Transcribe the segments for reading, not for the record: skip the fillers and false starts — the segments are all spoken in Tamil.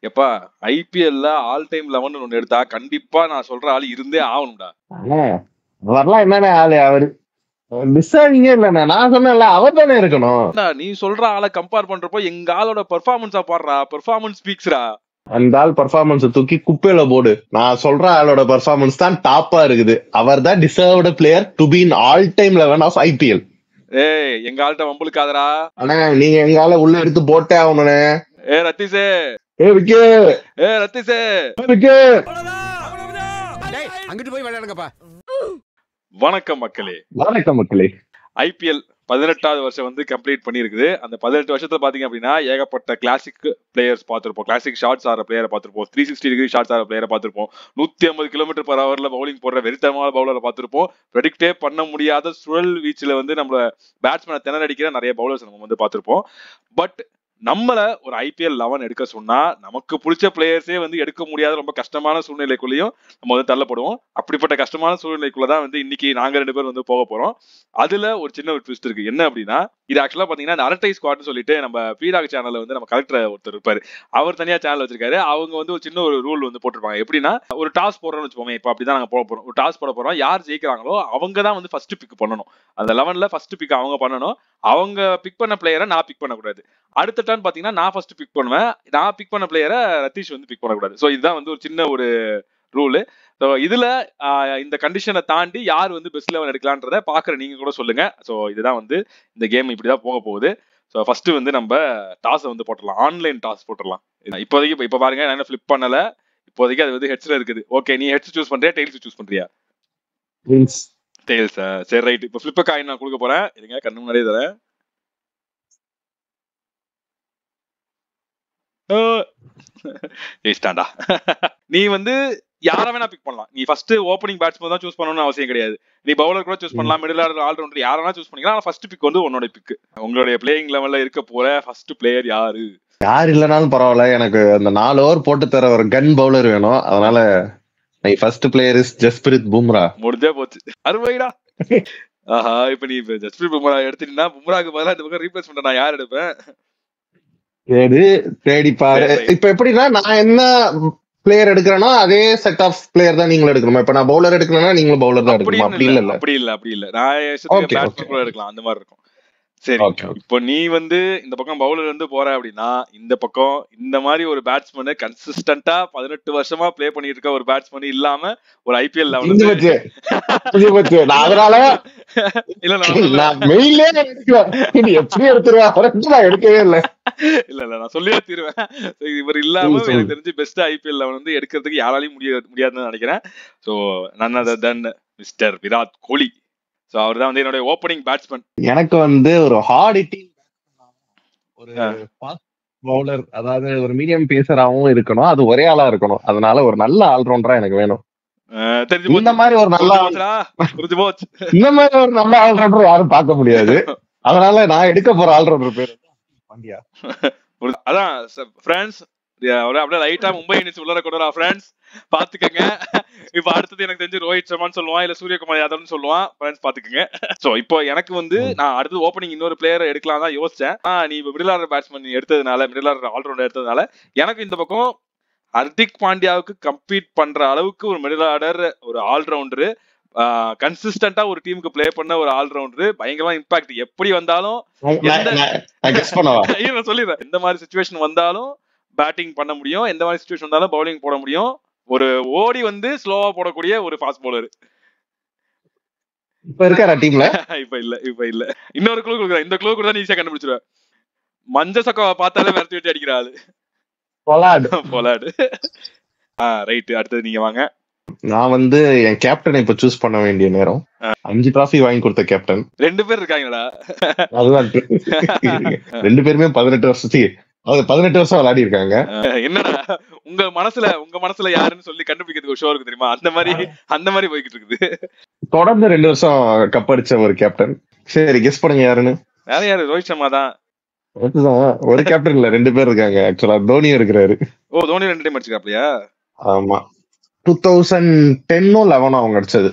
எப்பா ஐபிஎல்ல ஆல் டைம் 11 ஒன்னு எடுத்தா கண்டிப்பா நான் சொல்ற ஆள் இருந்தே ஆகணும்டா. வரலாம் என்னண்ணே ஆளு அவரு டிசர்விங்கே இல்லண்ணே. நான் சொன்னேன்ல அவர் தானே இருக்கணும். நீ சொல்ற ஆளை கம்பேர் பண்றப்போ எங்க ஆளோட பெர்ஃபார்மன்ஸா பாடுறா. பெர்ஃபார்மன்ஸ் ஸ்பீக்ஸ்ரா. அந்த ஆள் பெர்ஃபார்மன்ஸ் தூக்கி குப்பையில போடு. நான் சொல்ற ஆளோட பெர்ஃபார்மன்ஸ் தான் டாப்பா இருக்குது. அவர் தான் deserved player to be in all time 11 of IPL. ஏய் எங்க ஆள்கிட்ட வம்புலுக்காதரா. அண்ணா நீங்க எங்க ஆள உள்ள எடுத்து போட்டே ஆகணும்ண்ணே. ரத்தீஷே விக்கே ரத்தீஷே விக்கே. அங்கிட்டு போய் விளையாடுங்கப்பா. வணக்கம் மக்களே. வணக்கம் மக்களே. ஐபிஎல் 18வது வருஷம் வந்து கம்ப்ளீட் பண்ணிருக்குது. அந்த 18 வருஷத்துல பாத்தீங்க அப்படின்னா ஏகப்பட்ட கிளாசிக் பிளேயர்ஸ் பார்த்திருப்போம். கிளாசிக் ஷாட்ஸ் ஆற பிளேயரை பார்த்திருப்போம். 360 டிகிரி ஷாட்ஸ் ஆற பிளேயரை பார்த்திருப்போம். 150 km/h பவுலிங் போடுற வெறித்தனமான பவுலரை பார்த்திருப்போம். ப்ரெடிக்டே பண்ண முடியாத சுழல் வீச்சுல வந்து நம்மள பேட்ஸ்மேனை திணறடிக்கிற நிறைய பவுலர்ஸ் நம்ம வந்து பார்த்திருப்போம். பட் நம்மள ஒரு ஐபிஎல் 11 எடுக்க சொன்னா நமக்கு பிடிச்ச பிளேயர்ஸே வந்து எடுக்க முடியாத ரொம்ப கஷ்டமான சூழ்நிலைக்குள்ளேயும் நம்ம வந்து தள்ளப்படுவோம். அப்படிப்பட்ட கஷ்டமான சூழ்நிலைக்குள்ளதான் வந்து இன்னைக்கு நாங்க 2 பேர் வந்து போக போறோம். அதுல ஒரு சின்ன ஒரு ட்விஸ்ட் இருக்கு. என்ன அப்படின்னா இது ஆக்சுவலா பாத்தீங்கன்னா இந்த அரட்டை ஸ்குவாட்னு சொல்லிட்டு நம்ம பீடாக் சேனல்ல வந்து நம்ம கலெக்டர் ஒருத்தர் இருப்பாரு. அவர் தனியா சேனல் வச்சிருக்காரு. அவங்க வந்து ஒரு சின்ன ஒரு ரூல் வந்து போட்டிருப்பாங்க. எப்படின்னா ஒரு டாஸ் போடுறோம்னு வச்சுப்போமே. இப்ப அப்படிதான் நாங்க போட போறோம். ஒரு டாஸ் போட போறோம். யார் ஜெயிக்கிறாங்களோ அவங்க தான் வந்து ஃபர்ஸ்ட் பிக் பண்ணணும். அந்த 11ல ஃபர்ஸ்ட் பிக் அவங்க பண்ணணும். அவங்க பிக் பண்ண பிளேயரை நான் பிக் பண்ணக்கூடாது. அடுத்த டர்ன் பாத்தீங்கன்னா நான் ஃபர்ஸ்ட் பிக் பண்ணுவேன். நான் பிக் பண்ண பிளேயரை ரத்தீஷ் வந்து பிக் பண்ணக்கூடாது. ஸோ இதுதான் வந்து ஒரு சின்ன ஒரு ரூலு. ஸோ இதுல இந்த கண்டிஷனை தாண்டி யார் வந்து பெஸ்ட் 11 எடுக்கலான்றத பாக்குற நீங்க கூட சொல்லுங்க. ஸோ இதுதான் வந்து இந்த கேம் இப்படிதான் போக போகுது. ஸோ ஃபர்ஸ்ட் வந்து நம்ம டாஸை வந்து போட்டுடலாம். ஆன்லைன் டாஸ் போட்டுடலாம். இப்போதைக்கு இப்ப பாருங்க நான் என்ன ஃபிளிப் பண்ணல. இப்போதைக்கு அது வந்து ஹெட்ஸ்ல இருக்குது. ஓகே நீ ஹெட்ஸ் சூஸ் பண்றியா டெய்ல்ஸ் சூஸ் பண்றியா? டெய்ல்ஸ். சரி ரைட். இப்போ ஃபிளிப் காயின் நான் கொடுக்க போறேன். இருங்க கண்ணு முன்னாடியே தரேன். நீ வந்து யார வேணா பிக் பண்ணலாம். நீ ஃபர்ஸ்ட் ஓப்பனிங் பேட்ஸ்மேன் தான் சூஸ் பண்ணணும்னு அவசியம் கிடையாது. நீ பவுலர் கூட சூஸ் பண்ணலாம். மிடில் ஆர்டர் ஆல்ரவுண்டர் யார வேணா சூஸ் பண்ணிக்கலாம். ஃபர்ஸ்ட் பிக் வந்து உன்னோட பிக். உங்களுடைய பிளேயிங் லெவல்ல இருக்க போற ஃபர்ஸ்ட் பிளேயர் யாரு? யார் இல்லனாலும் பரவாயில்ல. எனக்கு அந்த 4 ஓவர் போட்டு தர ஒரு கன் பவுலர் வேணும். அதனால my first player is Jasprit Bumrah. முடிஞ்சே போச்சு. அருமைடா. ஆஹா இப்ப நீ ஜஸ்பிரித் பும்ரா எடுத்தீங்கன்னா பும்ராக்கு பதிலா இந்த பக்கம் ரீப்ளேஸ் பண்ண நான் யார் எடுப்பேன்? தேடி பாரு. இப்ப எப்படின்னா நான் என்ன பிளேயர் எடுக்கிறேனோ அதே செட் ஆஃப் பிளேயர் தான் நீங்களும் எடுக்கணும். இப்ப நான் பவுலர் எடுக்கணும்னா நீங்களும் பவுலர் தான் எடுக்கணும். அப்படி இல்ல நான் பேட்ஸ்மேன் எடுக்கலாம். அந்த மாதிரி இருக்கும். சரி இப்போ நீ வந்து இந்த பக்கம் பவுலர் வந்து போற அப்படின்னா இந்த பக்கம் இந்த மாதிரி ஒரு பேட்ஸ்மேன் கன்சிஸ்டன்டா 18 வருஷமா பிளே பண்ணிட்டு இருக்க ஒரு பேட்ஸ்மேன் இல்லாம ஒரு ஐபிஎல் அதனால இல்ல எடுக்கவே இல்ல நான் சொல்லியே தீருவேன். இவர் இல்லாம எனக்கு தெரிஞ்சு பெஸ்ட் ஐபிஎல் வந்து எடுக்கிறதுக்கு யாராலையும் முடியாதுன்னு நினைக்கிறேன். So none other than mister Virat Kohli. So அவர்தான் வந்து என்னோட ஓப்பனிங் பேட்ஸ்மேன். எனக்கு வந்து ஒரு ஹார்ட் ஹிட்டிங் ஒரு ஃபாஸ்ட் பவுலர், அதாவது ஒரு மீடியம் பேசராவும் இருக்கணும். அது ஒரே ஆளா இருக்கணும். அதனால ஒரு நல்ல ஆல்ரவுண்டரா எனக்கு வேணும். இந்த மாதிரி ஒரு நல்ல ஆல்ரவுண்டர் யாரும் பார்க்க முடியாது. அதனால நான் எடுக்க போற ஆல்ரவுண்டர் பேரு பாண்டியா. அதான் பிரான்ஸ் அப்படியே லைட்டா மும்பை இந்தியன்ஸ் உள்ளர கொண்டு வரா. பிரான்ஸ் பாத்துக்கங்க. இப்ப அடுத்தது எனக்கு தெரிஞ்சு ரோஹித் சர்மான்னு சொல்லுவான், இல்ல சூரியகுமார் யாதவ்னு சொல்லுவான். பிரான்ஸ் பாத்துக்கங்க. சோ இப்போ எனக்கு வந்து நான் அடுத்து ஓப்பனிங் இன்னொரு பிளேயர் எடுக்கலாம் தான் யோசிச்சேன். நீ இப்ப மிடில் ஆர்டர் பேட்ஸ்மேன் எடுத்ததுனால, மிடில் ஆர்டர் ஆல்ரவுண்டர் எடுத்ததுனால எனக்கு இந்த பக்கம் ஹர்திக் பாண்டியாவுக்கு கம்பீட் பண்ற அளவுக்கு ஒரு மிடில் ஆர்டர், ஒரு ஆல்ரவுண்டரு, கன்சிஸ்டன்டா ஒரு டீமுக்கு பிளே பண்ண ஒரு ஆல்ரவுண்டர், பயங்கரமா இம்பாக்ட் எப்படி வந்தாலும் சொல்லிடுறேன். எந்த மாதிரி சிச்சுவேஷன் வந்தாலும் பேட்டிங் பண்ண முடியும், எந்த மாதிரி சிச்சுவேஷன் வந்தாலும் பவுலிங் போட முடியும். ஒரு ஓடி வந்து ஸ்லோவா போடக்கூடிய ஒரு ஃபாஸ்ட் பவுலர் இப்ப இருக்காரா டீம்ல? இப்ப இல்ல. இன்னொரு க்ளூ கொடுக்குறேன். இந்த க்ளூ கூட ஈஸியா கண்டுபிடிச்சிருவேன். மஞ்ச சக்காவை பார்த்தாலே விரட்டி விட்டு அடிக்கிற ஆளு பொலாடு. ரைட். அடுத்தது நீங்க வாங்க. நான் வந்து என் கேப்டன் இப்ப சூஸ் பண்ண வேண்டிய நேரம். 5 டிராஃபி வாங்கி கொடுத்த கேப்டன் 2 பேர் இருக்காங்கடா. அதுதான் 2 பேருமே 18 வருஷம் விளையாடி இருக்காங்க. என்னடா உங்க மனசுல யாருன்னு சொல்லி கண்டுபிடிக்கிறதுக்கு ஒரு ஷோ இருக்கு தெரியுமா? அந்த மாதிரி போய்கிட்டு இருக்குது. தொடர்ந்து 2 வருஷம் கப் அடிச்ச ஒரு கேப்டன். சரி கெஸ் பண்ணுங்க யாருன்னு. யாரு? ரோஹித் சர்மா தான். ஒரு கேப்டன் இல்ல, 2 பேர் இருக்காங்க. ஆக்சுவலா தோனி இருக்கிறாரு. ஓ தோனி 2 டைம் அடிச்சிருக்காப்லையா? ஆமா 2010-11 அவங்க அடிச்சது.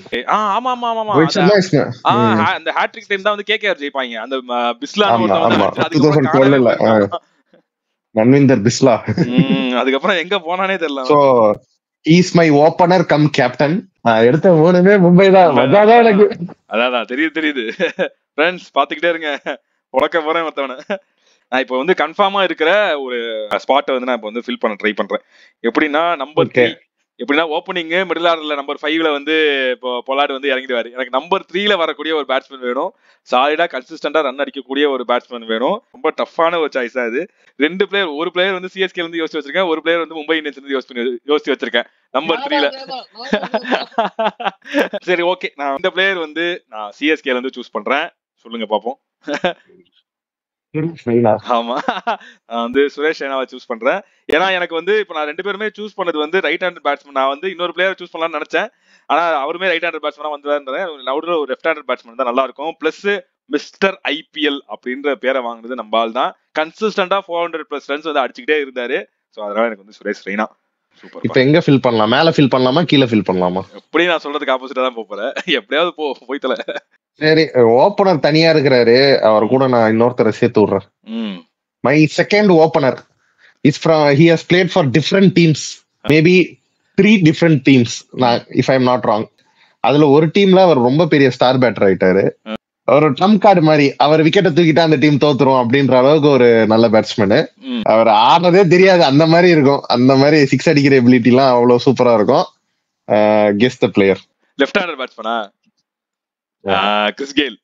ஆமா ஆமா ஆமா. அந்த ஹாட்ரிக் டைம் தான் வந்து கேகேஆர் ஜெயிப்பாங்க. அந்த பிஸ்லான் 2012 இல்ல. மன்விந்தர் பிஸ்லா. அதுக்கப்புறம் எங்க போனானே தெரியல. So is my opener come captain. நான் எடுத்த 3மே மும்பை தான். மஜாதான் எனக்கு. அதான் தெரியுது ஃப்ரெண்ட்ஸ், பாத்துக்கிட்டே இருங்க, உடக்க போறேன் மத்தவன. நான் இப்போ வந்து கன்ஃபார்மா இருக்கிற ஒரு ஸ்பாட்டை வந்து நான் இப்போ வந்து ஃபில் பண்ண ட்ரை பண்றேன். எப்படின்னா நம்பர் 3, எப்படின்னா ஓப்பனிங் மிடில் ஆர்டர்ல நம்பர் 5ல வந்து இப்போ பொலார்ட் வந்து இறங்கிடுவாரு. எனக்கு நம்பர் 3ல வரக்கூடிய ஒரு பேட்ஸ்மேன் வேணும். சாலிடா கன்சிஸ்டன்டா ரன் அடிக்கக்கூடிய ஒரு பேட்ஸ்மேன் வேணும். ரொம்ப டஃப்பான ஒரு சாய்ஸ் தான் இது. 2 பிளேயர், ஒரு பிளேயர் வந்து சிஎஸ்கே இருந்து யோசிச்சு வச்சிருக்கேன், ஒரு பிளேயர் வந்து மும்பை இந்தியன்ஸ் இருந்து யோசிச்சு வச்சிருக்கேன் நம்பர் 3ல. சரி, ஓகே, நான் இந்த பிளேயர் வந்து நான் சிஎஸ்கேல இருந்து சூஸ் பண்றேன். சொல்லுங்க பாப்போம். ஆமா, நான் வந்து சுரேஷ் ரெய்னாவை சூஸ் பண்றேன். ஏன்னா எனக்கு வந்து இப்ப நான் 2 பேருமே சூஸ் பண்ணது வந்து ரைட் ஹேண்டட் பேட்ஸ்மேன். நான் வந்து இன்னொரு பிளேயர் சூஸ் பண்ணலாம்னு நினைச்சேன். ஆனா அவருமே ரைட் ஹேண்டட் பேட்ஸ்மேனா வந்துடுறேன். ஒரு லெஃப்ட் ஹேண்டட் பேட்ஸ்மேன் தான் நல்லா இருக்கும். பிளஸ் மிஸ்டர் ஐபிஎல் அப்படின்ற பேரை வாங்குனது நம்ம ஆள் தான். கன்சிஸ்டன்டா 400+ ரன்ஸ் வந்து அடிச்சுக்கிட்டே இருந்தாரு. சோ அதனால எனக்கு வந்து சுரேஷ் ரெய்னா. இப்ப எங்க ஃபில் பண்ணலாம்? மேல ஃபில் பண்ணலாமா, கீழே ஃபில் பண்ணலாமா? எப்படி நான் சொல்றதுக்கு ஆப்போசிட்டா தான் போறேன். எப்படியாவது போய்த்தல. சரி, ஓபனர் தனியா இருக்கிறாரு, அவர் கூட நான் இன்னொருத்தரை சேர்த்து விடுறேன். My second opener is from he has played for different teams, maybe 3 different teams, if I am not wrong. அதுல ஒரு டீம்ல அவர் ரொம்ப பெரிய ஸ்டார் பேட்டர் ஆயிட்டாரு. அவர் ட்ரம்ப் கார்டு மாதிரி, அவர் விக்கெட்டை தூக்கிட்டா அந்த டீம் தோத்துரும் அப்படின்ற அளவுக்கு ஒரு நல்ல பேட்ஸ்மேனு. அவர் ஆடுறதே தெரியாது, அந்த மாதிரி இருக்கும். அந்த மாதிரி 6 அடிக்கிற எபிலிட்டி எல்லாம் அவ்வளவு சூப்பரா இருக்கும். Guess the player. Left hander பேட்ஸ்மேனா? Chris Gayle.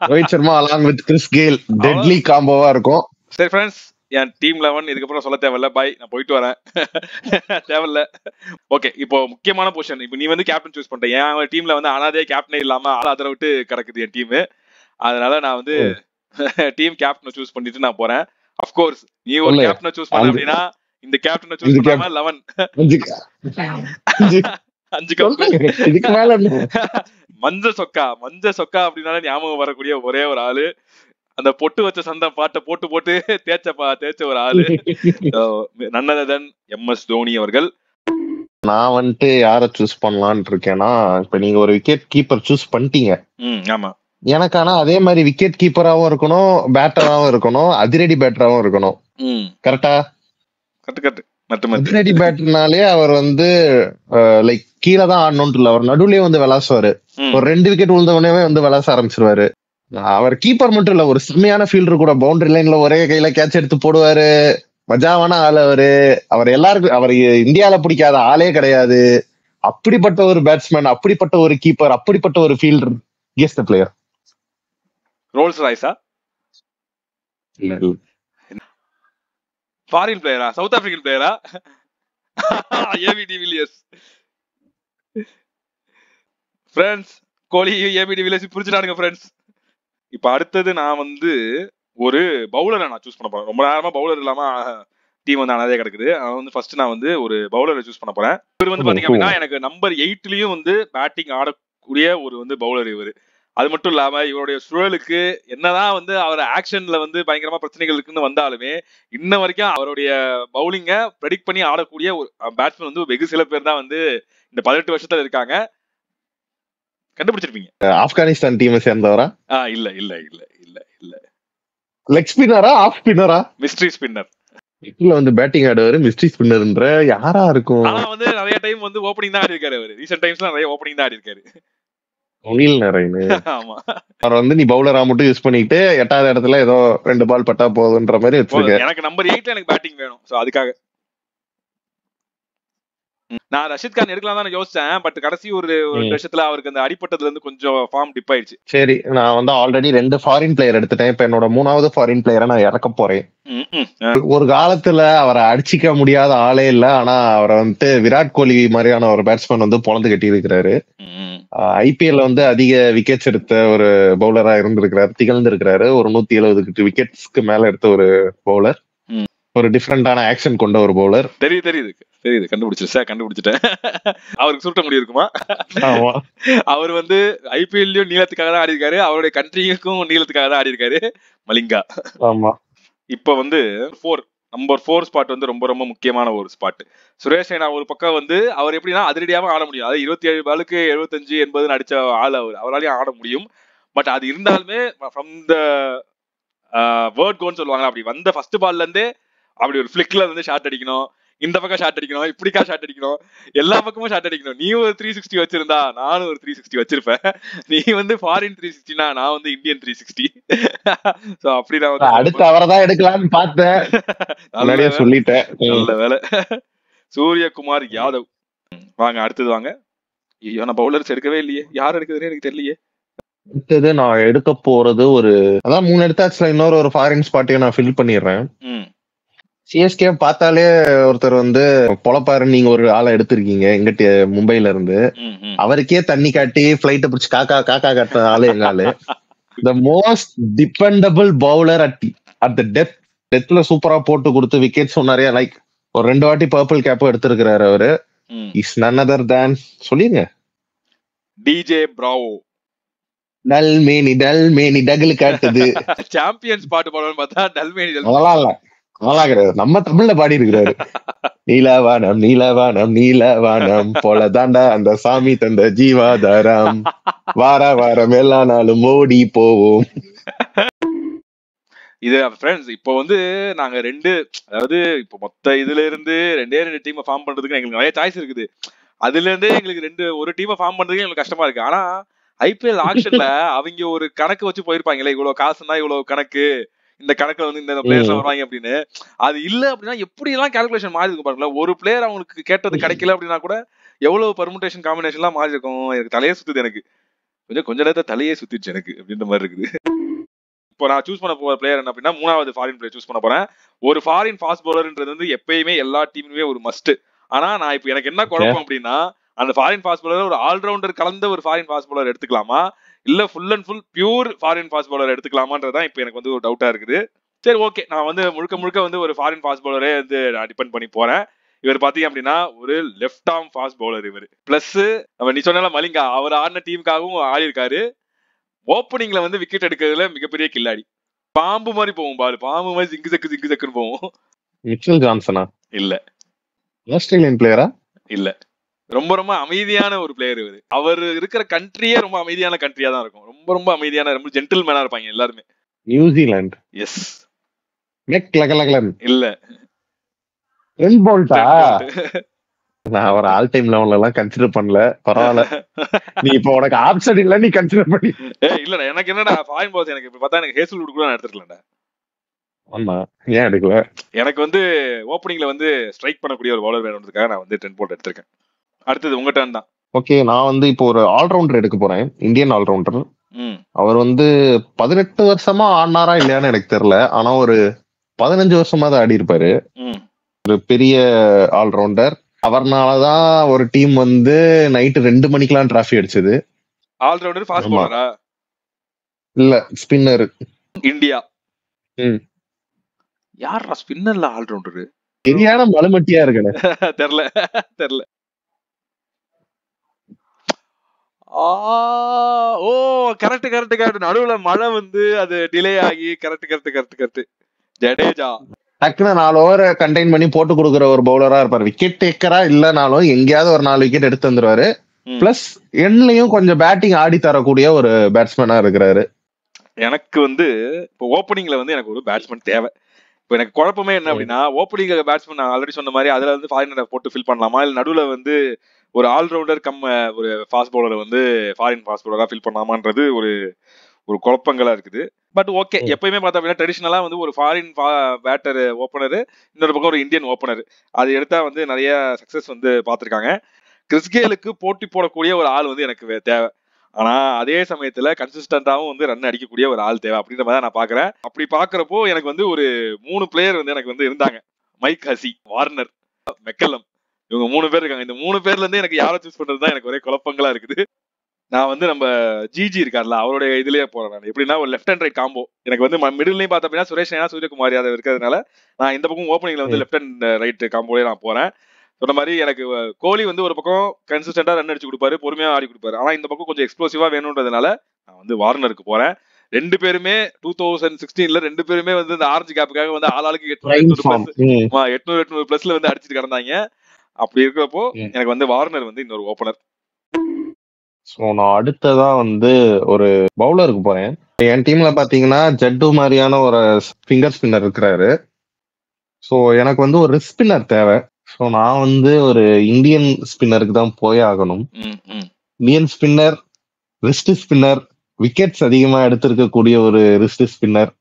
Rohit Sharma along with Chris Gayle deadly காம்போவா இருக்கும். சரி ஃப்ரெண்ட்ஸ், என் டீம் 11 இதுக்கப்புறம் சொல்ல தேவையில்ல. பை, நான் போயிட்டு வரேன். தேவையில்ல. ஓகே, இப்போ முக்கியமான பொசிஷன். இப்போ நீ வந்து கேப்டன் சூஸ் பண்ணிட்டேன். என் டீம்ல வந்து அனாதே கேப்டனே இல்லாம ஆளாதர விட்டு கிடக்குது என் டீம். அதனால நான் வந்து டீம் கேப்டனை சூஸ் பண்ணிட்டு நான் போறேன். அப்கோர்ஸ் நீ ஒரு கேப்டனை சூஸ் பண்ண அப்படின்னா இந்த கேப்டனை சூஸ் பண்ணாம 11 இதுக்கு மேல மஞ்ச சொக்கா அப்படின்னால ஞாபகம் வரக்கூடிய ஒரே ஒரு ஆளு, அந்த பொட்டு வச்ச சந்தை பாட்டை போட்டு தேய்ச்ச ஒரு ஆளு, நன்னதன் எம்எஸ் தோனி அவர்கள். நான் வந்துட்டு யார சூஸ் பண்ணலான்னு இருக்கேன்னா, இப்ப நீங்க ஒரு விக்கெட் கீப்பர் சூஸ் பண்ணிட்டீங்க. ஆமா, எனக்கு ஆனா அதே மாதிரி விக்கெட் கீப்பராவும் இருக்கணும், பேட்டராவும் இருக்கணும், அதிரடி பேட்டராவும் இருக்கணும். கரெக்டா? கரெக்ட். அதிரடி பேட்டர்னாலே அவர் வந்து லைக் கீழே தான் ஆடணும்னு இல்ல, அவர் நடுவுலயே வந்து விளாசுவாரு. ஒரு 2 விக்கெட் விழுந்தவனே வந்து விளாச ஆரம்பிச்சிருவாரு. அவர் கீப்பர் மட்டும் இல்ல, ஒரு செம்மையான ஃபீல்டர் கூட. பவுண்டரி லைன்ல ஒரே கையில கேட்ச் எடுத்து போடுவாரு. மஜாவான ஆள் அவர் எல்லாருக்கும். அவர் இந்தியால பிடிக்காத ஆளே கிடையாது. அப்படிப்பட்ட ஒரு பேட்ஸ்மேன், அப்படிப்பட்ட ஒரு கீப்பர், அப்படிப்பட்ட ஒரு fielder. Guess the player. Rolls ராய்ஸா? இல்ல, ஃபாரின் பிளேயரா? சவுத் ஆப்பிரிக்கன் பிளேயரா? AB de Villiers. Friends, Kohli AB de Villiers புரிஞ்சுட்டானுங்க ஃப்ரெண்ட்ஸ். இப்ப அடுத்தது நான் வந்து ஒரு பவுலரை நான் சூஸ் பண்ண போறேன். ரொம்ப நேரமா பவுலர் இல்லாம டீம் வந்து அனாதே கிடக்குது. அதனால வந்து ஃபர்ஸ்ட் நான் வந்து ஒரு பவுலரை சூஸ் பண்ண போறேன். இவர் வந்து பாத்தீங்க அப்படின்னா எனக்கு நம்பர் 8லயும் வந்து பேட்டிங் ஆடக்கூடிய ஒரு வந்து பவுலர் இவர். அது மட்டும் இல்லாம இவருடைய சுழலுக்கு என்னதான் வந்து அவர் ஆக்ஷன்ல வந்து பயங்கரமா பிரச்சனைகள் இருக்குன்னு வந்தாலுமே இன்ன வரைக்கும் அவருடைய பவுலிங்க ப்ரெடிக்ட் பண்ணி ஆடக்கூடிய ஒரு பேட்ஸ்மேன் வந்து வெகு சில பேர் தான் வந்து இந்த 18 வருஷத்துல இருக்காங்க. கண்டுபிடிச்சிருப்பீங்க. ஆப்கானிஸ்தான் டீமை சேர்ந்தவரா? இல்ல இல்ல இல்ல இல்ல இல்ல. லெக் ஸ்பின்னரா, ஆஃப் ஸ்பின்னரா? Mystery spinner. இதுல வந்து பேட்டிங் ஆடுவாரு, மிஸ்ட்ரி ஸ்பின்னர்ன்ற யாரா இருக்கும்? ஆனா வந்து நிறைய டைம் வந்து ஓப்பனிங் தான் ஆடி இருக்காரு. அவரு ரீசன்ட் டைம்ஸ்ல நிறைய ஓப்பனிங் தான் ஆடி இருக்காரு. ஒனில் நரேன். ஆமா, அவர் வந்து நீ பவுலரா மட்டும் யூஸ் பண்ணிட்டு 8வது இடத்துல ஏதோ 2 பால் பட்டா போகுதுன்ற மாதிரி வச்சிருக்க. எனக்கு நம்பர் 8ல எனக்கு பேட்டிங் வேணும். சோ அதுக்காக நான் ரஷித் கான் எடுக்கலாம் தான் யோசிச்சேன். பட் கடைசி ஒரு 2 வருஷத்துல அவருக்கு அந்த அடிப்பட்டதுல இருந்து கொஞ்சம் ஃபார்ம் டிப் ஆயிடுச்சு. சரி, நான் வந்து ஆல்ரெடி 2 ஃபாரின் பிளேயர் எடுத்துட்டேன். இப்ப என்னோட 3வது ஃபாரின் பிளேயரை நான் இறக்க போறேன். ஒரு காலத்துல அவரை அடிச்சிக்க முடியாத ஆளே இல்ல. ஆனா அவரை வந்துட்டு விராட் கோலி மாதிரியான ஒரு பேட்ஸ்மேன் வந்து பொழந்து கட்டி இருக்கிறாரு. ஐபிஎல்ல வந்து அதிக விக்கெட்ஸ் எடுத்த ஒரு பவுலரா இருந்திருக்கிறாரு, திகழ்ந்திருக்கிறாரு. ஒரு 170 விக்கெட்ஸ்க்கு மேல எடுத்த ஒரு பவுலர், ஒரு டிஃபரெண்டான ஆக்ஷன் கொண்ட ஒரு பவுலர். தெரியுது கண்டுபிடிச்சிட்டேன். அவருக்கு சுருட்ட முடி இருக்குமா? அவர் வந்து ஐபிஎல்லையும் நீளத்துக்காக தான் ஆடி இருக்காரு, அவருடைய கண்ட்ரிக்கும் நீளத்துக்காக தான் ஆடி இருக்காரு. மலிங்கா. ஆமா. இப்ப வந்து நம்பர் 4 ஸ்பாட் வந்து ரொம்ப ரொம்ப முக்கியமான ஒரு ஸ்பாட். சுரேஷ் ரெய்னா ஒரு பக்கம் வந்து அவர் எப்படின்னா அதிரடியாம ஆட முடியும். அதாவது 27 பாலுக்கு 75 80 அடிச்ச ஆள் அவராலையும் ஆட முடியும். பட் அது இருந்தாலுமே ஃப்ரம் த வேர்ட் கோன்னு சொல்லுவாங்க. அப்படி வந்த ஃபர்ஸ்ட் பால்ல இருந்தே அப்படி ஒரு ஃபிளிக்ல வந்து ஷாட் அடிக்கணும், இந்த பக்கம் ஷாட் அடிக்கணும், இப்படிக்கா ஷாட் அடிக்கணும், எல்லா பக்கமும் ஷாட் அடிக்கணும். நீ ஒரு 360 வச்சிருந்தா நானும் ஒரு 360 வச்சிருப்பேன். நீ வந்து ஃபாரின் 360னா நான் வந்து இந்தியன் 360. சோ அப்படி நான் வந்து அடுத்து அவரதான் எடுக்கலாம்னு பார்த்தேன், சொல்லிட்டேன். நல்ல வேலை. சூரியகுமார் யாதவ் வாங்க, அடுத்தது வாங்க. ஐயோ நான் பவுலர்ஸ் எடுக்கவே இல்லையே, யார் எடுக்குதுன்னு எனக்கு தெரியலையே. அடுத்தது நான் எடுக்க போறது அதான் 3 எடுத்தாச்சுல, இன்னொரு ஒரு ஃபாரின் ஸ்பாட்டையும் நான் ஃபில் பண்ணிடுறேன். சிஎஸ்கே பார்த்தாலே ஒருத்தர் வந்து பொழப்பாருன்னு நீங்க ஒரு ஆளை எடுத்திருக்கீங்க எங்கிட்ட மும்பைல இருந்து. அவருக்கே தண்ணி காட்டி பிளைட்டை பிடிச்சி காக்கா காக்கா காட்டுற ஆளு எங்க ஆளு. The most dependable bowler at the டெத்ல சூப்பரா போட்டு கொடுத்து விக்கெட்ஸும் நிறைய லைக் ஒரு 2 வாட்டி பர்பிள் கேப்பும் எடுத்திருக்கிறாரு அவரு. இஸ் நன் அதர் தேன் சொல்லிருங்க டிஜே பிராவோ. டல்மேனி டகுலு காட்டுது. சாம்பியன்ஸ் பாட்டு பாடணும்னு பார்த்தா டல்மேனி அதெல்லாம் இல்ல, அதெல்லாம் கிடையாது. நம்ம தமிழ்ல பாடி இருக்கிறாரு. நீலவானம் நீலவானம் நீலவானம் போல தாண்டா அந்த சாமி தந்த ஜீவாதாரம், வார வாரம் எல்லா நாளும் ஓடி போவோம். இது ஃப்ரெண்ட்ஸ் இப்போ வந்து நாங்க அதாவது இப்போ மொத்த இதுல இருந்து 2 டீமை ஃபார்ம் பண்றதுக்கு எங்களுக்கு நிறைய சாய்ஸ் இருக்குது. அதுல இருந்தே எங்களுக்கு ஒரு டீமை ஃபார்ம் பண்றதுக்கு எங்களுக்கு கஷ்டமா இருக்கு. ஆனா ஐபிஎல் ஆக்ஷன்ல அவங்க ஒரு கணக்கு வச்சு போயிருப்பாங்களே, இவ்வளவு காசுனா இவ்வளவு கணக்கு, இந்த கணக்குல வந்து இந்த பிளேயர்ஸ் வருவாங்க அப்படின்னு. அது இல்ல அப்படின்னா எப்படி எல்லாம் கால்குலேஷன் மாறி இருக்கும் பாருங்களேன். ஒரு பிளேயர் அவங்களுக்கு கேட்டது கிடைக்கல அப்படின்னா கூட எவ்வளவு பர்முடேஷன் காம்பினேஷன் எல்லாம் மாறி இருக்கும். எனக்கு தலையே சுத்துது, எனக்கு கொஞ்ச நேரத்தை தலையே சுத்திடுச்சு எனக்கு அப்படின்ற மாதிரி இருக்குது. இப்போ நான் சூஸ் பண்ண போற பிளேயர் என்ன அப்படின்னா 3வது ஃபாரின் பிளேயர் சூஸ் பண்ண போறேன். ஒரு ஃபாரின் ஃபாஸ்ட் பவுலர்ன்றது வந்து எப்பயுமே எல்லா டீமுமே ஒரு மஸ்ட். ஆனா நான் இப்போ எனக்கு என்ன குழப்பம் அப்படின்னா, அந்த ஃபாரின் ஃபாஸ்ட் பவுலர் ஒரு ஆல்ரவுண்டர் கலந்த ஒரு ஃபாரின் ஃபாஸ்ட் பவுலர் எடுத்துக்கலாமா, இல்ல full and full pure foreign fast bowler எடுத்துக்கலாமான்றதான் இப்போ எனக்கு வந்து ஒரு டவுட்டா இருக்குது. சரி ஓகே, நான் வந்து முழுக்க வந்து ஒரு ஃபாரின் ஃபாஸ்ட் பவுலரே வந்து நான் டிபெண்ட் பண்ணி போறேன். இவர் பாத்தீங்க அப்படின்னா ஒரு லெஃப்ட் ஆர்ம் ஃபாஸ்ட் பவுலர் இவர். பிளஸ் நீ சொன்னால மலிங்கா அவர் ஆடின டீமுக்காகவும் ஆடி இருக்காரு. ஓப்பனிங்ல வந்து விக்கெட் எடுக்கிறதுல மிகப்பெரிய கில்லாடி. பாம்பு மாதிரி போகும் பால், பாம்பு மாதிரி ஜிங்கு ஜக்குன்னு போகும். மிச்சல் ஜான்சனா? இல்ல. ஆஸ்திரேலியன் பிளேயரா? இல்ல. ரொம்ப அமைதியான ஒரு பிளேயர் இவரு. அவர் இருக்கிற கண்ட்ரியே ரொம்ப அமைதியான கண்ட்ரியா தான் இருக்கும். ரொம்ப அமைதியான, ரொம்ப ஜென்டில்மேனா இருப்பாங்க எல்லாருமே. நியூசிலாந்து? எஸ். மெக்லகலகலன்? இல்ல. ரென் போல்ட்டா? நான் ஒரு ஆல் டைம் லெவல்ல எல்லாம் கன்சிடர் பண்ணல. பரவாயில்ல, நீ இப்போ உனக்கு ஆப்ஷன் இல்ல, நீ கன்சிடர் பண்ணி. இல்லடா, எனக்கு என்னடா ஃபாரின் பால்ஸ் எனக்கு இப்ப பார்த்தா எனக்கு ஹேசல்வுட் கூட நான் எடுத்துக்கலடா. ஆமா, ஏன் எடுக்கல? எனக்கு வந்து ஓப்பனிங்ல வந்து ஸ்ட்ரைக் பண்ணக்கூடிய ஒரு பவுலர் வேணும்ன்றதுக்காக நான் வந்து 10 போல்ட் எடுத்திருக்கேன். அடுத்தது உங்க டர்ன் தான். ஓகே, நான் வந்து இப்போ ஒரு ஆல்ரவுண்டர் எடுக்க போறேன், இந்தியன் ஆல்ரவுண்டர். அவர் வந்து 18 வருஷமா ஆடினாரா இல்லையான்னு எனக்கு தெரியல, ஆனா ஒரு 15 வருஷமா தான் ஆடி இருப்பாரு. ஒரு பெரிய ஆல்ரவுண்டர். அவர்னாலதான் ஒரு டீம் வந்து நைட்டு 2 மணிக்கெல்லாம் டிராஃபி அடிச்சது. ஆல்ரவுண்டர் ஃபாஸ்ட் பவுலரா? இல்ல, ஸ்பின்னர். இந்தியா. யாரா ஸ்பின்னர்ல ஆல்ரவுண்டர்? சரியான மலுமட்டியா இருக்கு. தெரியல. ஓ கரெக்ட். நடுவுல மழை வந்து அது டிலே ஆகி கரெக்ட். ஜடேஜா. டக்குனு 4 ஓவர் கண்டெயின் பண்ணி போட்டு கொடுக்குற ஒரு பவுலரா இருப்பாரு. விக்கெட் டேக்கரா இல்லனாலும் எங்கேயாவது ஒரு 4 விக்கெட் எடுத்து வந்துருவாரு. பிளஸ் எண்ட்லயும் கொஞ்சம் பேட்டிங் ஆடி தரக்கூடிய ஒரு பேட்ஸ்மேனா இருக்கிறாரு. எனக்கு வந்து இப்போ ஓப்பனிங்ல வந்து எனக்கு ஒரு பேட்ஸ்மேன் தேவை. இப்போ எனக்கு குழப்பமே என்ன அப்படின்னா, ஓப்பனிங் பேட்ஸ்மேன் நான் ஆல்ரெடி சொன்ன மாதிரி அதுல வந்து ஃபாரினர் போட்டு ஃபில் பண்ணலாமா, இல்ல நடுவுல வந்து ஒரு ஆல்ரவுண்டர் ஒரு ஃபாஸ்ட் பவுலர் வந்து ஃபாரின் ஃபாஸ்ட் பவுலரா ஃபில் பண்ணலாமான்றது ஒரு குழப்பங்களா இருக்குது. பட் ஓகே, எப்பயுமே பார்த்தா அப்படின்னா ட்ரெடிஷனலா வந்து ஒரு ஃபாரின் பேட்டர் ஓப்பனர், இன்னொரு பக்கம் ஒரு இந்தியன் ஓப்பனர், அது எடுத்தா வந்து நிறைய சக்சஸ் வந்து பார்த்துருக்காங்க. கிறிஸ்கேலுக்கு போட்டி போடக்கூடிய ஒரு ஆள் வந்து எனக்கு தேவை. ஆனா அதே சமயத்துல கன்சிஸ்டன்டாவும் வந்து ரன் அடிக்கக்கூடிய ஒரு ஆள் தேவை அப்படின்ற மாதிரி நான் பாக்குறேன். அப்படி பாக்குறப்போ எனக்கு வந்து ஒரு 3 பிளேயர் வந்து எனக்கு வந்து இருந்தாங்க. மைக் ஹசி, வார்னர், மெக்கல்லம், இவங்க 3 பேர் இருக்காங்க. இந்த 3 பேர்ல இருந்து எனக்கு யாரை சூஸ் பண்றதுதான் எனக்கு ஒரே குழப்பங்களா இருக்குது. நான் வந்து நம்ம ஜிஜி இருக்கார்ல, அவருடைய இதுலயே போறேன் நான். எப்படின்னா ஒரு லெஃப்ட் அண்ட் ரைட் காம்போ. எனக்கு வந்து மிடில்லையும் பார்த்தா அப்படின்னா சுரேஷ் ரெய்னா, சூரியகுமார் யாதவ் இருக்கிறதுனால நான் இந்த பக்கம் ஓப்பனிங்ல வந்து லெஃப்ட் அண்ட் ரைட் காம்போலயே நான் போறேன். சொன்ன மாதிரி எனக்கு கோலி வந்து ஒரு பக்கம் கன்சிஸ்டன்டா ரன் அடிச்சு கொடுப்பாரு, பொறுமையா ஆடி கொடுப்பாரு. ஆனா இந்த பக்கம் கொஞ்சம் எக்ஸ்ப்ளோசிவா வேணும்ன்றதுனால நான் வந்து வார்னருக்கு போறேன். 2 பேருமே 2016ல 2 பேருமே வந்து இந்த ஆரஞ்சு கேப்புக்காக வந்து ஆளாளுக்கு 800 பிளஸ்ல வந்து அடிச்சுட்டு கிடந்தாங்க. அப்படி இருக்கிறப்போ எனக்கு வந்து வார்னர் வந்து இன்னொரு ஓப்பனர். ஸோ நான் அடுத்ததா வந்து ஒரு பவுலருக்கு போறேன். என் டீம்ல பாத்தீங்கன்னா ஜட்டு மாதிரியான ஒரு ஃபிங்கர் ஸ்பின்னர் இருக்கிறாரு. ஸோ எனக்கு வந்து ஒரு ரிஸ்க் ஸ்பின்னர் தேவை. ஸோ நான் வந்து ஒரு இந்தியன் ஸ்பின்னருக்கு தான் போய் ஆகணும். Indian spinner, wrist spinner, wickets அதிகமா எடுத்திருக்கக்கூடிய ஒரு ரிஸ்ட் ஸ்பின்னர்.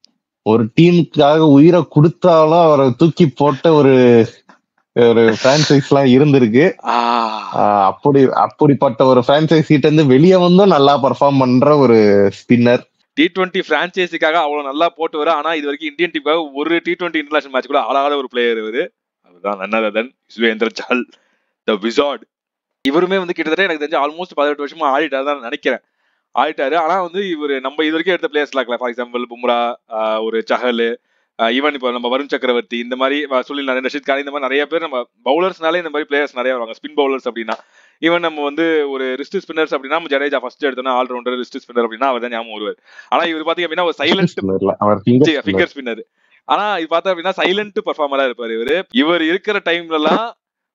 ஒரு டீமுக்காக உயிரை கொடுத்தாலும் அவரை தூக்கி போட்ட ஒரு பிரான்சைஸ் எல்லாம் இருந்திருக்கு. அப்படிப்பட்ட ஒரு பிரான்சைஸ் கிட்ட இருந்து வெளியே வந்தும் நல்லா பெர்ஃபார்ம் பண்ற ஒரு ஸ்பின்னர். T20 பிரான்சைஸிக்காக அவ்வளவு நல்லா போட்டு வர, ஆனா இது வரைக்கும் இந்தியன் டீமுக்காக ஒரு T20 இன்டர்நேஷனல் மேட்ச் கூட ஆடாத ஒரு பிளேயர் இவரு. அதுதான் none other than Yuzvendra Chahal, the wizard. இவருமே வந்து கிட்டத்தட்ட எனக்கு தெரிஞ்சு ஆல்மோஸ்ட் 18 வருஷமா ஆடிட்டாரு தான் நினைக்கிறேன். ஆடிட்டாரு. ஆனா வந்து இவரு நம்ம இது வரைக்கும் எடுத்த பிளேயர்ஸ் இருக்கலாம். ஃபார் எக்ஸாம்பிள் பும்ரா, ஒரு சஹல், ஈவன் இப்போ நம்ம வருண் சக்கரவர்த்தி, இந்த மாதிரி சொல்லி ரஷீத் கான், இந்த மாதிரி நிறைய பேர் நம்ம பவுலர்ஸ்னாலே இந்த மாதிரி பிளேயர்ஸ் நிறைய வருவாங்க. ஸ்பின் பவுலர்ஸ் அப்படின்னா ஈவன் நம்ம வந்து ஒரு ரிஸ்ட் ஸ்பின்னர்ஸ் அப்படின்னா நம்ம ஜடேஜா ஃபர்ஸ்ட் எடுத்தோம்னா ஆல்ரவுண்டர் ரிஸ்ட் ஸ்பின்னர் அப்படின்னா அவர் தான் ஞாபகம் வருவார். ஆனா இவர் பாத்தீங்க அப்படின்னா ஒரு சைலண்ட் ஃபிங்கர் ஸ்பின்னர். ஆனா இது பார்த்தா அப்படின்னா சைலண்ட் பர்ஃபார்மரா இருப்பாரு இவரு. இவர் இருக்கிற டைம்ல எல்லாம்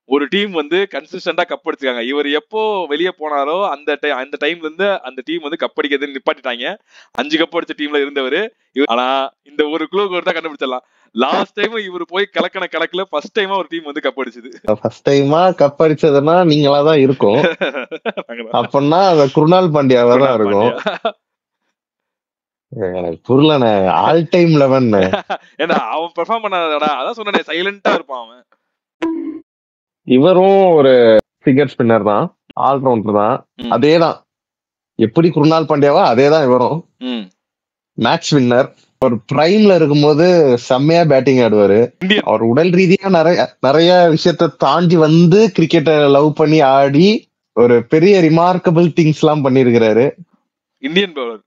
ஒரு டீம் வந்து கன்சிஸ்டன்டா கப் அடிச்சிருக்காங்க. இவர் எப்போ வெளியே போனாரோ அந்த டைம்ல இருந்து அந்த டீம் வந்து கப் அடிக்கிறதுன்னு நிப்பாட்டிட்டாங்க. 5 கப் அடிச்ச டீம்ல இருந்தவர். ஆனா இந்த ஒரு குளூ தான் கண்டுபிடிச்சிடலாம். லாஸ்ட் டைம் இவர் போய் கலக்கல ஃபர்ஸ்ட் டைமா ஒரு டீம் வந்து கப் அடிச்சது. ஃபர்ஸ்ட் டைமா கப் அடிச்சதுன்னா நீங்களா தான் இருக்கும். அப்படின்னா அது குருணால் பாண்டியாவா தான் இருக்கும். எனக்கு புரியலண்ணே. ஆல் டைம் 11 ஏன்னா அவன் பெர்ஃபார்ம் பண்ணாதடா, அதான் சொன்னேனே சைலண்டா இருப்பான் அவன். இவரும் ஒரு ஃபிங்கர் ஸ்பின்னர் தான், ஆல்ரவுண்டர் தான். அதேதான் எப்படி குருணால் பாண்டியாவா அதேதான் இவரும். Match winner. ஒரு பிரைம்ல இருக்கும்போது செம்மையா பேட்டிங் ஆடுவாரு. அவர் உடல் ரீதியா நிறைய விஷயத்த தாண்டி வந்து கிரிக்கெட்டை லவ் பண்ணி ஆடி ஒரு பெரிய ரிமார்க்கபிள் திங்ஸ் எல்லாம் பண்ணிருக்கிறாரு. Indian bowler.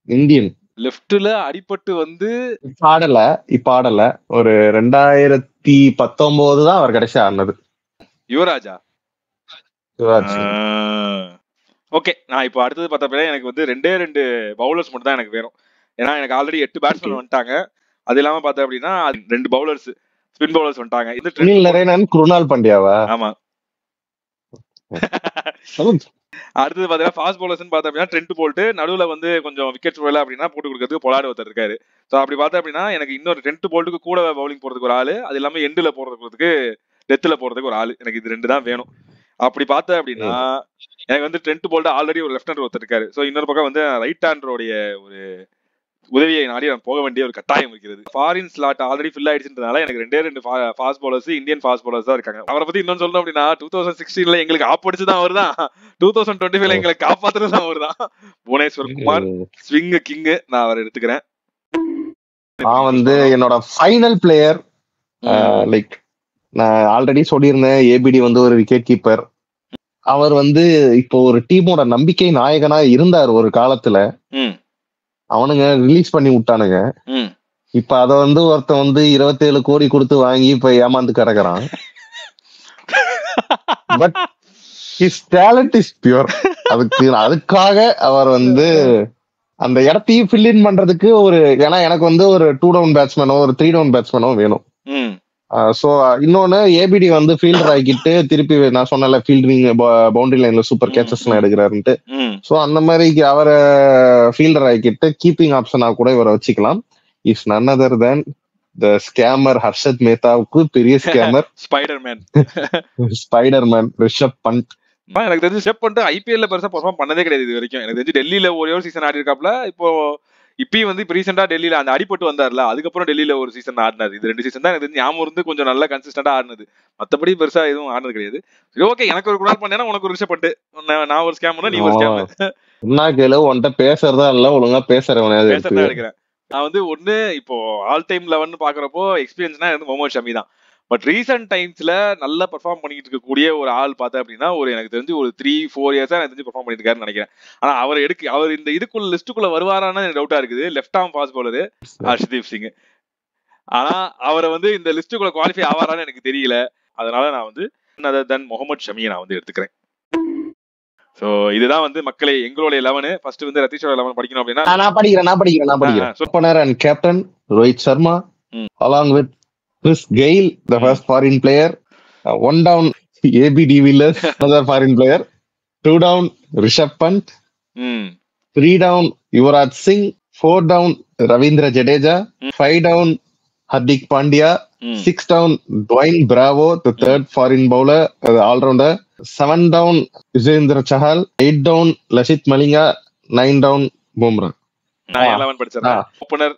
இந்தியன் லெஃப்ட்ல அடிபட்டு வந்து இப்ப ஆடல. ஒரு 2019 தான் அவர் கடைசி ஆடினது. யுவராஜ். ஓகே, நான் இப்போ அடுத்தது பார்த்தப்ப எனக்கு வந்து 2 பவுலர்ஸ் மட்டும் தான் எனக்கு வேணும். ஏன்னா எனக்கு ஆல்ரெடி 8 பேட்ஸ்மேன் வந்துட்டாங்க. அது இல்லாம பார்த்தா அப்படின்னா 2 பவுலர்ஸ், ஸ்பின் பவுலர்ஸ் வந்துட்டாங்க. இது குருணால் பாண்டியாவா? ஆமா. அடுத்தது பாத்தீங்கன்னா ஃபாஸ்ட் பவுலர்ஸ் பார்த்தா அப்படின்னா ட்ரெண்ட் போல்ட், நடுவுல வந்து கொஞ்சம் விக்கெட்ஸ் விழல அப்படின்னா போட்டு கொடுக்கறதுக்கு பொலார்ட் ஒருத்தர் இருக்காரு. ஸோ அப்படி பார்த்தா அப்படின்னா எனக்கு இன்னொரு ட்ரெண்ட் போல்ட்டுக்கு கூட பவுலிங் போறதுக்கு ஒரு ஆளு, அது இல்லாம எண்டுல போறதுக்கு டெத்துல போறதுக்கு ஒரு ஆளு. எனக்கு இது 2 தான் வேணும். அப்படி பார்த்தா அப்படின்னா எனக்கு வந்து ட்ரெண்ட் போல்ட் ஆல்ரெடி ஒரு லெஃப்ட் ஹேண்டர் ஒருத்தர் இருக்காரு. ஸோ இன்னொரு பக்கம் வந்து ரைட் ஹேண்டருடைய ஒரு உதவியை நாடி நான் போக வேண்டிய ஒரு கட்டாயம் இருக்கிறது. ஃபாரின் ஸ்லாட் ஆல்ரெடி ஃபில் ஆயிடுச்சுன்றதால எனக்கு 2 fast bowlers, Indian fast bowlers தான் இருக்காங்க. அவரை பத்தி இன்னொன்னு சொல்லணும் அப்படின்னா 2016 எங்களுக்கு ஆப்படிச்சுதான் அவர் தான். 2025 எங்களுக்கு காப்பாத்துறது அவர் தான். Bhuvneshwar Kumar, swing king. நான் அவரை எடுத்துக்கிறேன். நான் வந்து என்னோட ஃபைனல் பிளேயர், லைக் நான் ஆல்ரெடி சொல்லியிருந்தேன், ஏபிடி வந்து ஒரு விக்கெட் கீப்பர். அவர் வந்து இப்போ ஒரு டீமோட நம்பிக்கை நாயகனா இருந்தார் ஒரு காலத்துல. அவனுங்க ரிலீஸ் பண்ணி விட்டானுங்க. இப்ப அத வந்து ஒருத்தன் வந்து 27 கோடி கொடுத்து வாங்கி இப்ப ஏமாந்து கிடக்குறான். But his talent is pure. அதுக்காக அவர் வந்து அந்த இடத்தையும் ஃபில் இன் பண்றதுக்கு ஒரு, ஏன்னா எனக்கு வந்து ஒரு 2 டவுன் பேட்ஸ்மேனோ ஒரு 3 டவுன் பேட்ஸ்மேனோ வேணும். சோ இன்னொன்னு ஏபிடி வந்து ஃபீல்டர் ஆகிட்டு திருப்பி நான் சொன்னல ஃபீல்டிங் பவுண்டரி லைன்ல சூப்பர் கேச்சஸ் எல்லாம் எடுக்கிறாருன்ட்டு. சோ அந்த மாதிரி அவரை ஃபீல்டர் ஆகிட்டு கீப்பிங் ஆப்ஷனா கூட இவரை வச்சுக்கலாம். Is none other than the scammer Harshad மேத்தாவுக்கு பெரிய ஸ்கேமர் ஸ்பைடர்மேன் ரிஷப் பண்ட். எனக்கு தெரிஞ்சு ரிஷப் பண்ட் ஐபிஎல்ல பெருசா பெர்ஃபார்ம் பண்ணதே கிடையாது இது வரைக்கும். எனக்கு தெரிஞ்சு டெல்லியில ஒரே ஒரு சீசன் ஆடி இருக்காப்ல. இப்பயும் வந்து இப்ப ரீசெண்டா டெல்லியில அந்த அடிபட்டு வந்தார்ல, அதுக்கப்புறம் டெல்லியில ஒரு சீசன் ஆடினாரு. இது 2 சீசன் தான் எனக்கு தெரிஞ்சு ஞாபகம் இருந்து கொஞ்சம் நல்லா கன்சிஸ்டன்டா ஆடினது. மத்தபடி பெருசா எதுவும் ஆடினது கிடையாது. ஓகே, எனக்கு ஒரு குணால் பண்ணேன்னா உனக்கு ஒரு ரிஷப் பண்ட், நான் ஒரு ஸ்கேம், நீ ஒரு ஸ்கேம். என்ன கேளு, உன்கிட்ட பேசுறதா இல்ல, ஒழுங்கா பேசுறவனே எடுக்கிறேன். நான் வந்து ஒண்ணு இப்போ ஆல் டைம் 11 பாக்குறப்போ எக்ஸ்பீரியன்ஸ்னா வந்து முகமது ஷமி தான். பட் ரீசெண்ட் டைம்ஸ்ல நல்லா பெர்ஃபார்ம் பண்ணிட்டு இருக்கக்கூடிய ஒரு ஆள் பார்த்தா அப்படின்னா ஒரு எனக்கு தெரிஞ்சு ஒரு 3-4 இயர்ஸா எனக்கு தெரிஞ்சு பெர்ஃபார்ம் பண்ணிட்டு இருக்காருன்னு நினைக்கிறேன். ஆனா அவர் இந்த இதுக்குள்ள லிஸ்டுக்குள்ள வருவாரான்னு எனக்கு டவுட்டா இருக்குது. Left arm fast bowler Harshdeep Singh. ஆனா அவரை வந்து இந்த லிஸ்டுக்குள்ள குவாலிஃபை ஆவாரான்னு எனக்கு தெரியல. அதனால நான் வந்து முகமது ஷமியை நான் வந்து எடுத்துக்கிறேன். சோ இதுதான் வந்து மக்களே எங்களுடைய 11. ஃபர்ஸ்ட் வந்து ரத்தீஷோட 11 படிக்கணும் அப்படின்னா நான் படிக்கிறேன். Opener and captain Rohit Sharma along with Chris Gayle, the first foreign player. One down, AB de Villiers, another foreign player. 2 down Rishabh Pant, ம் 3 down Yuvraj Singh, 4 down Ravindra Jadeja, 5 down Hardik Pandya, ம் 6 down Dwayne Bravo, the third foreign bowler, all-rounder, 7 down Yuzvendra Chahal, 8 down Lasith Malinga, 9 down Bumrah. நான் 11 படிச்சிருக்கேன். ஓப்பனர்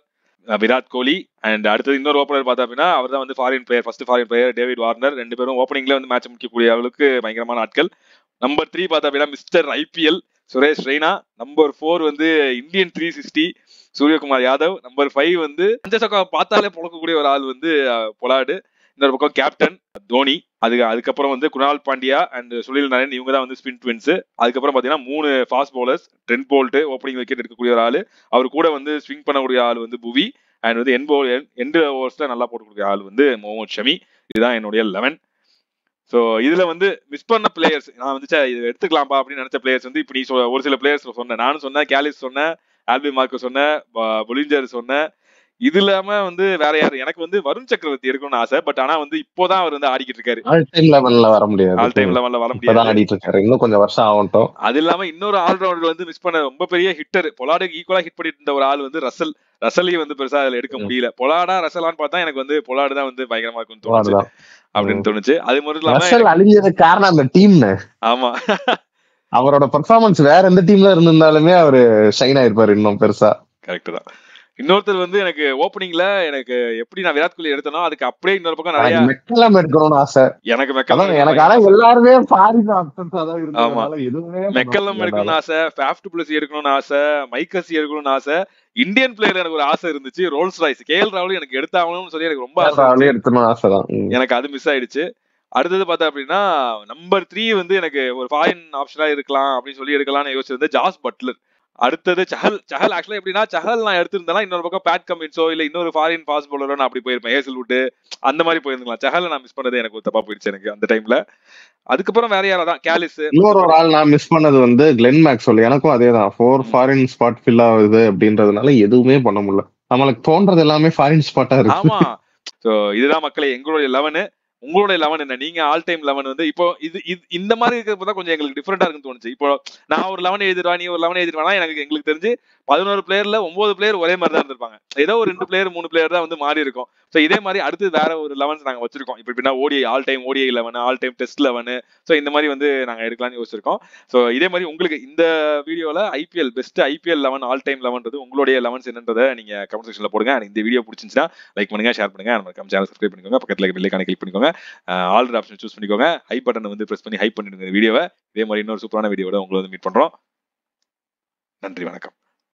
விராட் கோலி அண்ட் அடுத்தது இன்னொரு ஓப்பனர் பார்த்தா அப்படின்னா அவர் தான் வந்து foreign player, first foreign player David Warner. 2 பேரும் ஓப்பனிங்ல வந்து மேட்ச் முடிக்கக்கூடிய அளவுக்கு பயங்கரமான ஆட்கள். நம்பர் 3 பார்த்தா அப்படின்னா mister IPL Suresh Raina. Number 4 வந்து இந்தியன் 360 சூரியகுமார் யாதவ். நம்பர் 5 வந்து பஞ்சசக்கா பார்த்தாலே புழக்கக்கூடிய ஒரு ஆள் வந்து பொலாடு. இன்னொரு பக்கம் கேப்டன் தோனி. அதுக்கப்புறம் வந்து குணால் பாண்டியா அண்ட் சுனில் நரேன், இவங்க தான் வந்து ஸ்பின் ட்வின்ஸ். அதுக்கப்புறம் பாத்தீங்கன்னா 3 fast bowlers, Trent Boult opening wicket எடுக்கக்கூடிய ஒரு ஆளு, அவர் கூட வந்து ஸ்விங் பண்ணக்கூடிய ஆள் வந்து புவி, அண்ட் வந்து எண்ட் ஓவர்ஸ்ல நல்லா போட்டுக்கூடிய ஆள் வந்து முகமது ஷமி. இதுதான் என்னுடைய 11. ஸோ இதுல வந்து மிஸ் பண்ண பிளேயர்ஸ், நான் வந்து இது எடுத்துக்கலாம்பா அப்படின்னு நினைச்ச பிளேயர்ஸ் வந்து இப்ப நீ ஒரு சில பிளேயர்ஸ் சொன்னேன். நானும் சொன்னேன், கேலிஸ் சொன்னேன், ஆல்பி மார்க் சொன்னேன், பொலிஞ்சர் சொன்னேன். இது இல்லாம வந்து வேற யாரு, எனக்கு வந்து வருண் சக்கரவர்த்தி எடுக்கணும்னு ஆசை. பட் ஆனா வந்து இப்போதான் அவர் வந்து ஆடிக்கிட்டு இருக்காரு. ஆல் டைம் லெவல்ல வர முடியாது. ஆல் டைம் லெவல்ல வர முடியாது. ஆடிட்டு இருக்காரு, இன்னும் கொஞ்சம் வருஷம் ஆகட்டும். அது இல்லாம இன்னொரு ஆல்ரவுண்டர் வந்து மிஸ் பண்ண ரொம்ப பெரிய ஹிட்டர், பொலாடுக்கு ஈக்குவலா ஹிட் பண்ணிட்டு இருந்த ஒரு ஆள் வந்து ரசலையும் வந்து பெருசா அதுல எடுக்க முடியல. பொலாடா ரசலான்னு பார்த்தா எனக்கு வந்து பொலாடு தான் வந்து பயங்கரமா இருக்கும்னு தோணுச்சு அப்படின்னு தோணுச்சு. அது மட்டும் இல்லாம அழிஞ்சது காரணம் அந்த டீம். ஆமா, அவரோட பெர்ஃபார்மன்ஸ் வேற எந்த டீம்ல இருந்திருந்தாலுமே அவரு ஷைன் ஆயிருப்பாரு இன்னும் பெருசா. கரெக்ட் தான். இன்னொருத்தர் வந்து எனக்கு ஓப்பனிங்ல எனக்கு எப்படி நான் விராட் கோலி எடுத்தனோ அதுக்கு அப்படியே இன்னொரு பக்கம் நிறைய மெக்கலம் எடுக்கணும்னு ஆசை. எனக்கு எனக்கு ஆனா எல்லாருமே ஃபாரின் ஆப்ஷன்ஸா தான் ஆமா, மெக்கலம் எடுக்கணும்னு ஆசை, ஃபேஃப் டு பிளஸ் எடுக்கணும்னு ஆசை, மைக்கசி எடுக்கணும்னு ஆசை. இந்தியன் பிளேயர் எனக்கு ஒரு ஆசை இருந்துச்சு, ரோல்ஸ் ராய்ஸ் கேஎல் ராகுல் எனக்கு எடுத்தாகணும்னு சொல்லி எனக்கு ரொம்ப ஆசை தான். எனக்கு அது மிஸ் ஆயிடுச்சு. அடுத்தது பார்த்தா அப்படின்னா நம்பர் 3 வந்து எனக்கு ஒரு ஃபாரின் ஆப்ஷனா இருக்கலாம் அப்படின்னு சொல்லி எடுக்கலாம்னு யோசிச்சிருந்தேன், ஜாஸ் பட்லர். அடுத்தது சஹல் ஆக்சுவலா எப்படின்னா சஹல் நான் எடுத்திருந்தேன், இன்னொரு பக்கம் பேட் கமின்ஸோ இல்ல இன்னொரு ஃபாரின் ஃபாஸ்ட் பவுலரோ நான் அப்படி போயிருப்பேன், ஹேசல்வுட் அந்த மாதிரி போயிருந்துக்கலாம். சஹல் நான் மிஸ் பண்ணது எனக்கு தப்பா போயிடுச்சு எனக்கு அந்த டைம்ல. அதுக்கப்புறம் வேற யாராதான் கேலிஸ். இன்னொரு ஒரு ஆள் நான் மிஸ் பண்ணது வந்து கிளென் மேக்ஸ்வெல். எனக்கும் அதேதான், 4 ஃபாரின் ஸ்பாட் ஃபில் ஆகுது அப்படின்றதுனால எதுவுமே பண்ண முடியல. நம்மளுக்கு தோன்றது எல்லாமே ஃபாரின் ஸ்பாட்டா இருக்கு. ஆமா, சோ இதுதான் மக்களே எங்களுடைய 11. உங்களோட 11 என்ன? நீங்க ஆல் டைம் 11 வந்து இப்போ இது இந்த மாதிரி இருக்கிறப்பதான் கொஞ்சம் எங்களுக்கு டிஃபரெண்டா இருக்குன்னு தோணுச்சு. இப்போ நான் ஒரு 11 எழுதிடுவா, நீ ஒரு 11 எழுதிடுவானா, எங்களுக்கு தெரிஞ்சு 11 பிளேயர்ல 9 பிளேயர் ஒரே மாதிரி தான் இருந்திருப்பாங்க. ஏதோ ஒரு 2 பிளேயர் 3 பிளேயர் தான் வந்து மாறி இருக்கும். சோ இதே மாதிரி அடுத்து வேற ஒரு 11 நாங்க வச்சிருக்கோம். இப்ப எப்படின்னா ODI all time ODI 11, all time test 11. So இந்த மாதிரி வந்து நாங்க எடுக்கலாம்னு யோசிச்சிருக்கோம். சோ இதே மாதிரி உங்களுக்கு இந்த வீடியோல IPL best IPL 11 all time 11 உங்களுடைய 11 என்னன்றதை நீங்க கமெண்ட் செக்ஷன்ல போடுங்க. இந்த வீடியோ பிடிச்சிருந்துச்சுன்னா லைக் பண்ணுங்க, ஷேர் பண்ணுங்க, நம்ம சேனல் சப்ஸ்கிரைப் பண்ணிக்கோங்க, பக்கத்துல பெல் ஐகானை கிளிக் பண்ணிக்கோங்க, ஆல் ஆப்ஷன் சூஸ் பண்ணிக்கோங்க, ஹை பட்டனை வந்து பிரஸ் பண்ணி ஹைப் பண்ணிடுங்க வீடியோவை. இதே மாதிரி இன்னொரு சூப்பரான வீடியோட உங்களை வந்து மீட் பண்றோம். நன்றி, வணக்கம்.